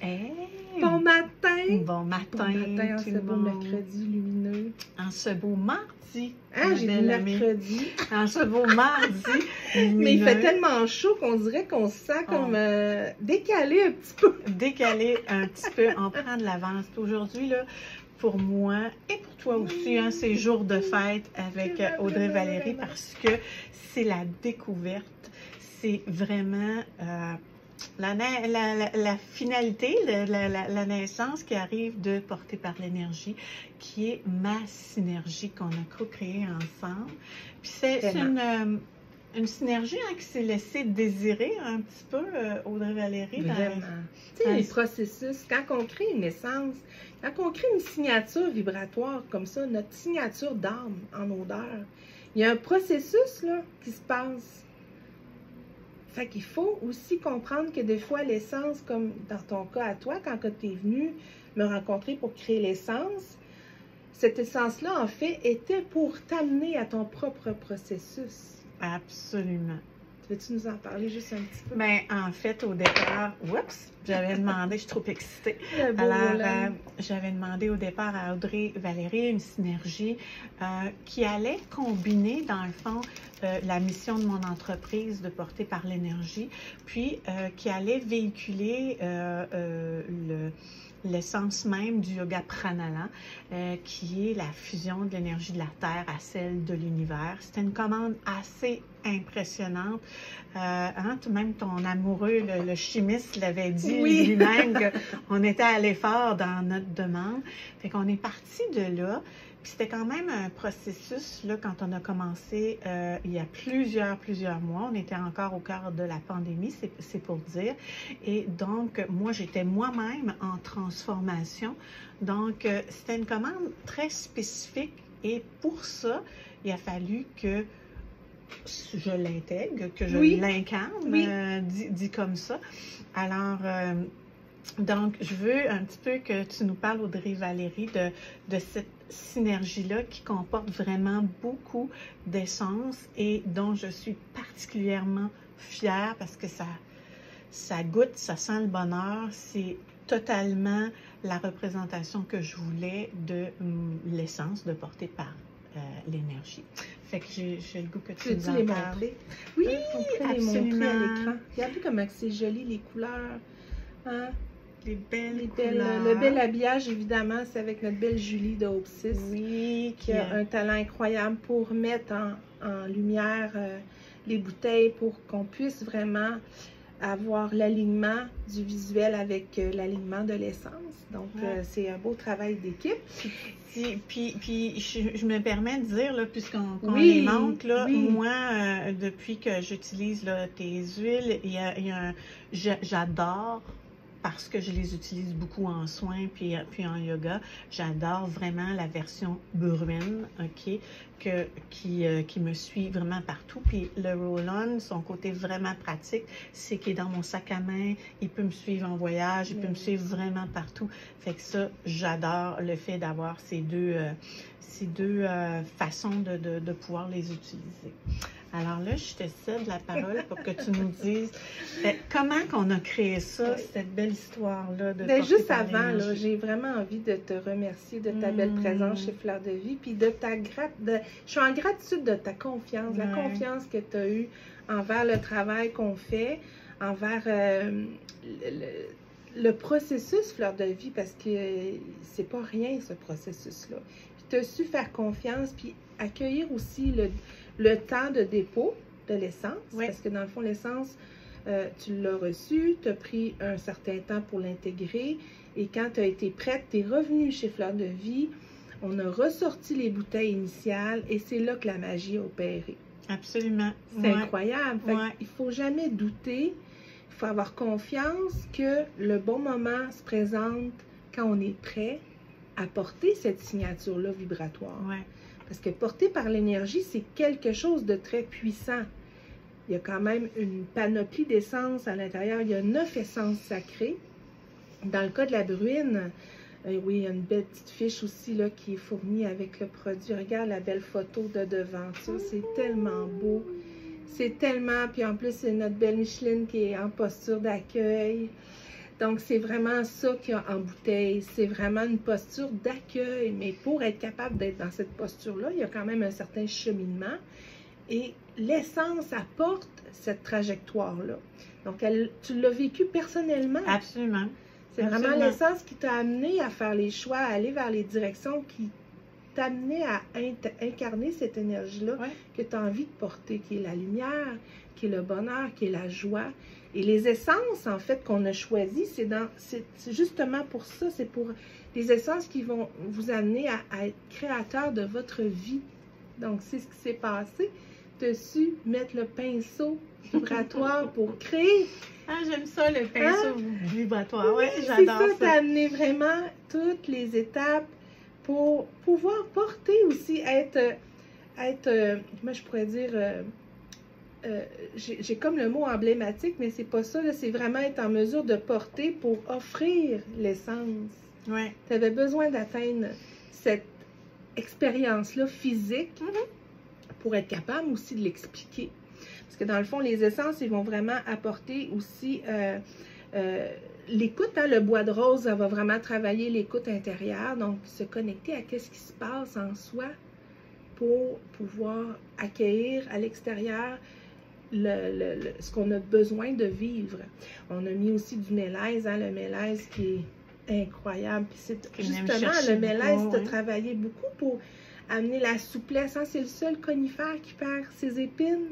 Hey, Bon matin! bon matin, Bon matin en tout ce le beau monde. mercredi lumineux. En ce beau mardi. Ah, ma j'ai dit belle amie. mercredi. En ce beau mardi. Mais il fait lumineux, tellement chaud qu'on dirait qu'on se sent comme Oh. décalé un petit peu. Décalé un petit peu, on prend de l'avance. Aujourd'hui, là, pour moi et pour toi aussi, hein, c'est jour de fête avec Audrey Valérie parce que c'est la découverte. C'est vraiment la finalité, la naissance qui arrive de Porter par l'énergie, qui est ma synergie qu'on a co-créée ensemble. Puis c'est une synergie hein, qui s'est laissée désirer un petit peu, Audrey Valérie. Vraiment. Tu sais, les processus, quand on crée une essence, quand on crée une signature vibratoire comme ça, notre signature d'âme en odeur, il y a un processus là, qui se passe. Fait qu'il faut aussi comprendre que des fois, l'essence, comme dans ton cas à toi, quand tu es venu me rencontrer pour créer l'essence, cette essence-là, en fait, était pour t'amener à ton propre processus. Absolument. Veux-tu nous en parler juste un petit peu? Ben, en fait, au départ, oups, j'avais demandé, je suis trop excitée. Alors, j'avais demandé au départ à Audrey Valérie une synergie qui allait combiner, dans le fond, la mission de mon entreprise de Porter par l'énergie, puis qui allait véhiculer l'essence même du yoga pranala, qui est la fusion de l'énergie de la Terre à celle de l'univers. C'était une commande assez impressionnante. Hein, même ton amoureux, le chimiste, l'avait dit lui-même qu'on était allé fort dans notre demande. Fait qu'on est parti de là. Puis c'était quand même un processus, là, quand on a commencé il y a plusieurs mois. On était encore au cœur de la pandémie, c'est pour dire. Et donc, moi, j'étais moi-même en transformation. Donc, c'était une commande très spécifique. Et pour ça, il a fallu que je l'intègre, que je l'incarne, dit comme ça. Alors, donc, je veux un petit peu que tu nous parles, Audrey Valérie, de cette synergie-là qui comporte vraiment beaucoup d'essence et dont je suis particulièrement fière parce que ça goûte, ça sent le bonheur. C'est totalement la représentation que je voulais de l'essence de Porter par l'énergie. Fait que j'ai le goût que tu nous en parles. Oui, on peut les montrer à l'écran. Regardez comment c'est joli, les couleurs. Hein? Les belles couleurs. Le bel habillage, évidemment, c'est avec notre belle Julie de Hope 6. Oui, qui a un talent incroyable pour mettre en lumière les bouteilles pour qu'on puisse vraiment avoir l'alignement du visuel avec l'alignement de l'essence. Donc, c'est un beau travail d'équipe. Puis je me permets de dire, là, puisqu'on les montre, là, moi, depuis que j'utilise tes huiles, j'adore, parce que je les utilise beaucoup en soins puis en yoga, j'adore vraiment la version Bruine, ok, qui me suit vraiment partout. Puis le roll-on, son côté vraiment pratique, c'est qu'il est dans mon sac à main, il peut me suivre en voyage, il peut me suivre vraiment partout. Fait que ça, j'adore le fait d'avoir ces deux façons de pouvoir les utiliser. Alors là, je te cède la parole pour que tu nous dises comment qu'on a créé ça, cette belle histoire-là de juste avant, là, j'ai vraiment envie de te remercier de ta belle présence chez Fleur de Vie, puis de je suis en gratitude de ta confiance, la confiance que tu as eue envers le travail qu'on fait, envers le processus Fleur de Vie, parce que c'est pas rien ce processus-là. Puis tu as su faire confiance, puis accueillir aussi le temps de dépôt de l'essence, parce que dans le fond, l'essence, tu l'as reçue, tu as pris un certain temps pour l'intégrer, et quand tu as été prête, tu es revenue chez Fleur de Vie, on a ressorti les bouteilles initiales, et c'est là que la magie a opéré. Absolument. C'est incroyable. Il ne faut jamais douter, il faut avoir confiance que le bon moment se présente quand on est prêt à porter cette signature-là vibratoire. Parce que porter par l'énergie, c'est quelque chose de très puissant. Il y a quand même une panoplie d'essences à l'intérieur. Il y a 9 essences sacrées. Dans le cas de la bruine, oui, il y a une belle petite fiche aussi là, qui est fournie avec le produit. Regarde la belle photo de devant. Ça, c'est tellement beau. C'est tellement... Puis en plus, c'est notre belle Micheline qui est en posture d'accueil. Donc, c'est vraiment ça qu'il y a en bouteille. C'est vraiment une posture d'accueil. Mais pour être capable d'être dans cette posture-là, il y a quand même un certain cheminement. Et l'essence apporte cette trajectoire-là. Donc, tu l'as vécu personnellement. Absolument. C'est vraiment l'essence qui t'a amené à faire les choix, à aller vers les directions qui t'a amené à incarner cette énergie-là que tu as envie de porter, qui est la lumière, qui est le bonheur, qui est la joie. Et les essences, en fait, qu'on a choisies, c'est justement pour ça, c'est pour les essences qui vont vous amener à être créateur de votre vie. Donc, c'est ce qui s'est passé. Tu as su mettre le pinceau vibratoire pour créer. Ah, j'aime ça, le pinceau vibratoire. Oui, j'adore ça. C'est ça, tu as amené vraiment toutes les étapes pour pouvoir porter aussi, être comment je pourrais dire, j'ai comme le mot emblématique, mais c'est pas ça, c'est vraiment être en mesure de porter pour offrir l'essence. Ouais. Tu avais besoin d'atteindre cette expérience-là physique pour être capable aussi de l'expliquer. Parce que dans le fond, les essences, ils vont vraiment apporter aussi l'écoute. Hein, le bois de rose, ça va vraiment travailler l'écoute intérieure, donc se connecter à ce qui se passe en soi pour pouvoir accueillir à l'extérieur ce qu'on a besoin de vivre. On a mis aussi du mélèze, hein, le mélèze qui est incroyable. Puis c'est justement le mélèze, tu as travaillé beaucoup pour amener la souplesse. Hein, c'est le seul conifère qui perd ses épines.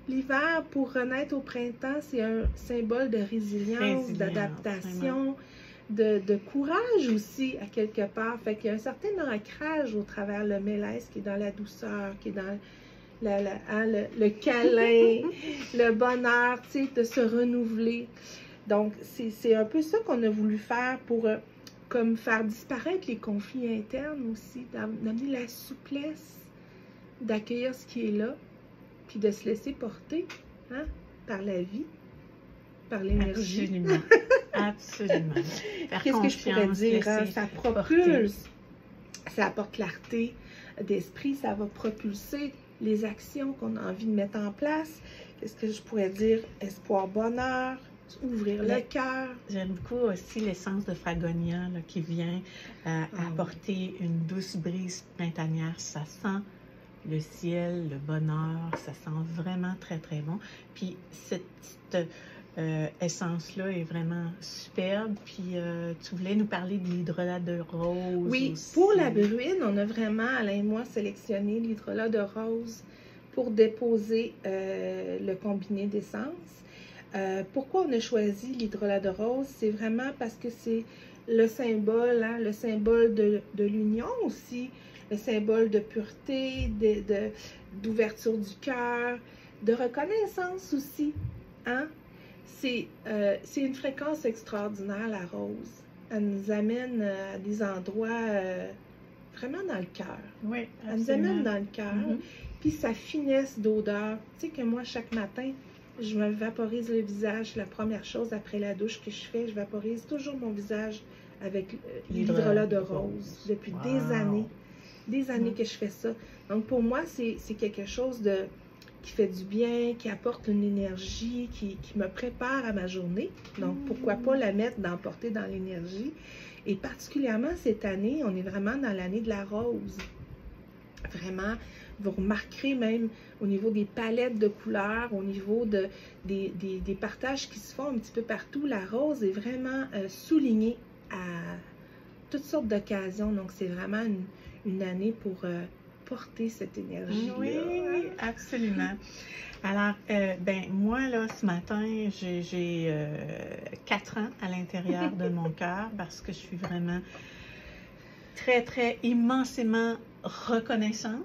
L'hiver, pour renaître au printemps, c'est un symbole de résilience, d'adaptation, de courage aussi, à quelque part. Fait qu'il y a un certain ancrage au travers le mélèze qui est dans la douceur, qui est dans le câlin, le bonheur, tu sais, de se renouveler. Donc, c'est un peu ça qu'on a voulu faire pour comme faire disparaître les conflits internes aussi, d'amener la souplesse, d'accueillir ce qui est là, puis de se laisser porter, hein, par la vie, par l'énergie. Absolument. Absolument. Qu'est-ce que je pourrais dire? Hein? Ça propulse, ça apporte clarté d'esprit, ça va propulser les actions qu'on a envie de mettre en place. Qu'est-ce que je pourrais dire? Espoir, bonheur, ouvrir le cœur. J'aime beaucoup aussi l'essence de Fragonia là, qui vient apporter une douce brise printanière. Ça sent le ciel, le bonheur, ça sent vraiment très, très bon. Puis cette essence-là est vraiment superbe. Puis tu voulais nous parler de l'hydrolat de rose. Oui, aussi. Pour la bruine, on a vraiment, Alain et moi, sélectionné l'hydrolat de rose pour déposer le combiné d'essence. Pourquoi on a choisi l'hydrolat de rose? C'est vraiment parce que c'est le symbole, hein, le symbole de l'union aussi, le symbole de pureté, d'ouverture du cœur, de reconnaissance aussi. Hein? C'est une fréquence extraordinaire, la rose. Elle nous amène à des endroits vraiment dans le cœur. Oui, absolument. Elle nous amène dans le cœur. Puis sa finesse d'odeur. Tu sais que moi, chaque matin, je me vaporise le visage. La première chose après la douche que je fais, je vaporise toujours mon visage avec l'hydrolat de rose. Depuis des années que je fais ça. Donc pour moi, c'est quelque chose qui fait du bien, qui apporte une énergie, qui me prépare à ma journée. Donc pourquoi pas la mettre, d'emporter dans l'énergie. Et particulièrement cette année, on est vraiment dans l'année de la rose. Vraiment, vous remarquerez même au niveau des palettes de couleurs, au niveau des partages qui se font un petit peu partout, la rose est vraiment soulignée à toutes sortes d'occasions. Donc c'est vraiment une année pour porter cette énergie. Oui, absolument. Alors, moi, là, ce matin, j'ai 4 ans à l'intérieur de mon cœur parce que je suis vraiment très, très immensément reconnaissante.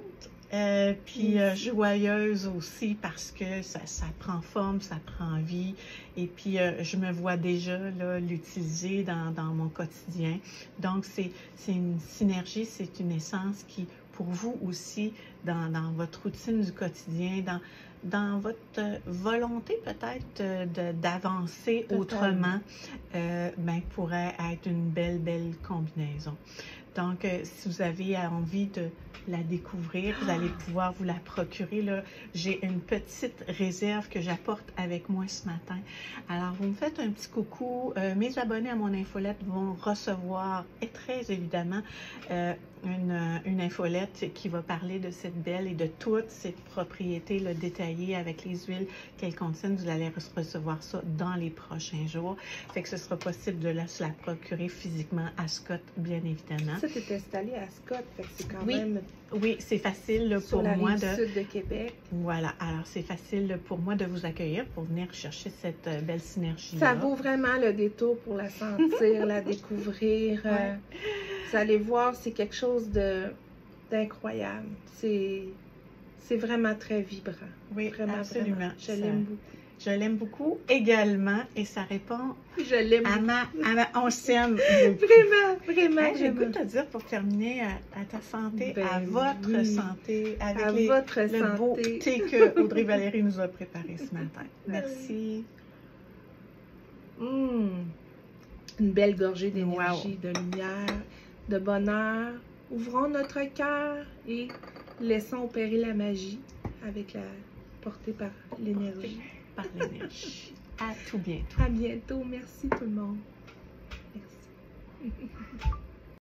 Puis joyeuse aussi parce que ça prend forme, ça prend vie. Et puis, je me vois déjà l'utiliser dans mon quotidien. Donc, c'est une synergie, c'est une essence qui, pour vous aussi, dans votre routine du quotidien, dans votre volonté peut-être d'avancer autrement, ben, pourrait être une belle combinaison. Donc, si vous avez envie de la découvrir, vous allez pouvoir vous la procurer. Là, j'ai une petite réserve que j'apporte avec moi ce matin. Alors, vous me faites un petit coucou. Mes abonnés à mon infolette vont recevoir, et très évidemment, une infolette qui va parler de cette belle et de toutes ses propriétés là, détaillées avec les huiles qu'elle contient. Vous allez recevoir ça dans les prochains jours. Fait que ce sera possible de se la procurer physiquement à Scott, bien évidemment. Ça, tu es installé à Scott, fait que c'est quand Oui. même... Oui, c'est facile là, sur pour la moi rive de... sud de Québec. Voilà, alors c'est facile là, pour moi de vous accueillir pour venir chercher cette belle synergie-là. Ça vaut vraiment le détour pour la sentir, la découvrir. Ouais. Vous allez voir, c'est quelque chose d'incroyable. C'est vraiment très vibrant. Oui, Vraiment, absolument. vraiment. Je l'aime beaucoup. Je l'aime beaucoup également et ça répond Je l'aime à ma... On s'aime. Vraiment. J'ai le goût de te dire pour terminer à ta santé, Ben à votre oui. santé, avec À votre le beau santé. thé que Audrey Valérie nous a préparé ce matin. Merci. Une belle gorgée d'énergie, Wow. de lumière, de bonheur. Ouvrons notre cœur et laissons opérer la magie avec la portée par l'énergie. Par l'énergie. À tout bientôt. À bientôt. Merci tout le monde. Merci.